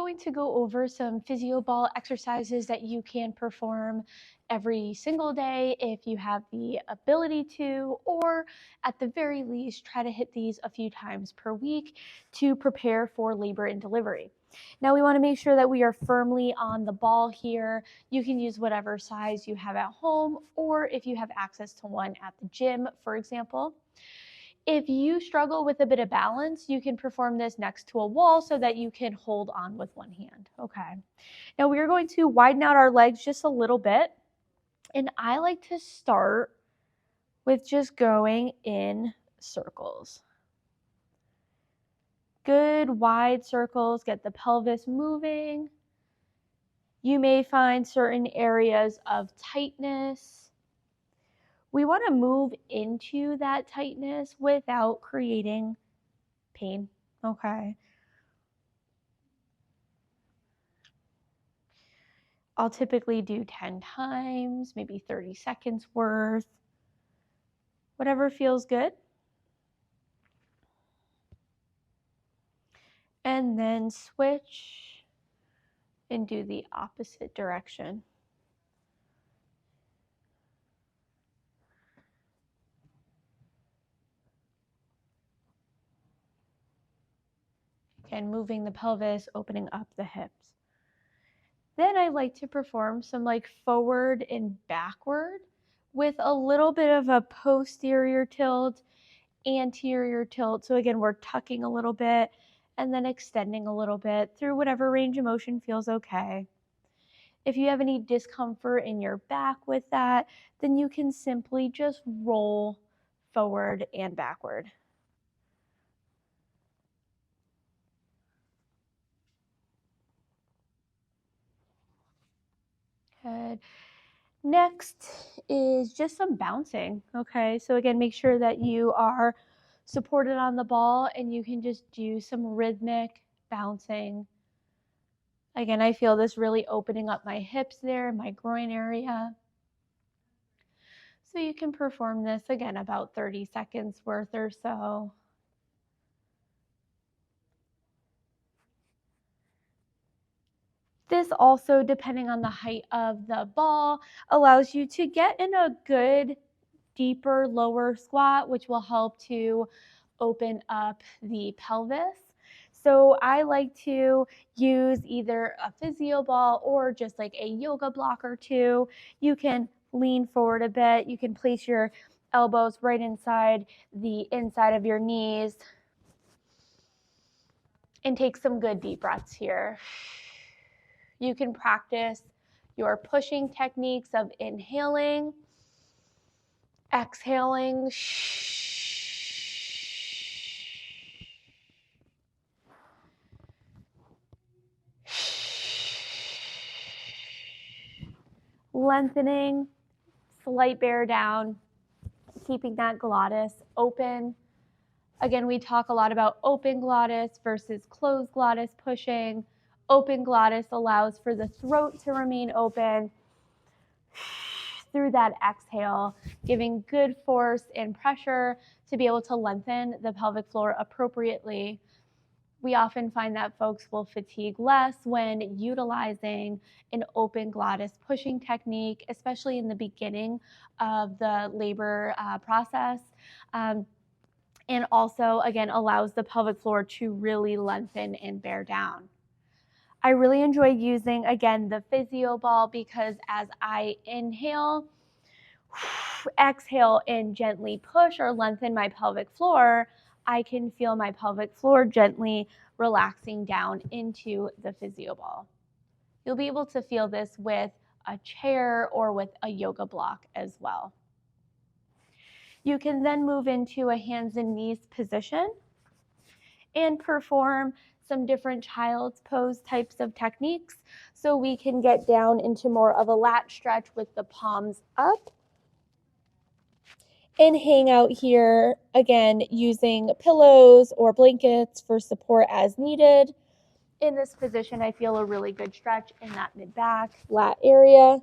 going to go over some Physioball exercises that you can perform every single day if you have the ability to, or at the very least, try to hit these a few times per week to prepare for labor and delivery. Now we want to make sure that we are firmly on the ball here. You can use whatever size you have at home, or if you have access to one at the gym, for example. If you struggle with a bit of balance, you can perform this next to a wall so that you can hold on with one hand. Okay. Now we are going to widen out our legs just a little bit. And I like to start with just going in circles. Good wide circles, get the pelvis moving. You may find certain areas of tightness. We want to move into that tightness without creating pain, okay? I'll typically do 10 times, maybe 30 seconds worth, whatever feels good. And then switch and do the opposite direction. Again, moving the pelvis, opening up the hips. Then I like to perform some forward and backward with a little bit of a posterior tilt, anterior tilt. So again, we're tucking a little bit and then extending a little bit through whatever range of motion feels okay. If you have any discomfort in your back with that, then you can simply just roll forward and backward. Good. Next is just some bouncing, okay? So again, make sure that you are supported on the ball and you can just do some rhythmic bouncing. Again, I feel this really opening up my hips there, my groin area. So you can perform this again about 30 seconds worth or so. This also, depending on the height of the ball, allows you to get in a good, deeper, lower squat, which will help to open up the pelvis. So I like to use either a Physioball or just like a yoga block or two. You can lean forward a bit. You can place your elbows right inside the inside of your knees and take some good deep breaths here. You can practice your pushing techniques of inhaling, exhaling, lengthening, slight bear down, keeping that glottis open. Again, we talk a lot about open glottis versus closed glottis pushing. Open glottis allows for the throat to remain open through that exhale, giving good force and pressure to be able to lengthen the pelvic floor appropriately. We often find that folks will fatigue less when utilizing an open glottis pushing technique, especially in the beginning of the labor process. And also, again, allows the pelvic floor to really lengthen and bear down. I really enjoy using, again, the Physioball because as I inhale, exhale, and gently push or lengthen my pelvic floor, I can feel my pelvic floor gently relaxing down into the Physioball. You'll be able to feel this with a chair or with a yoga block as well. You can then move into a hands and knees position and perform some different child's pose types of techniques. So we can get down into more of a lat stretch with the palms up and hang out here, again, using pillows or blankets for support as needed. In this position, I feel a really good stretch in that mid-back lat area.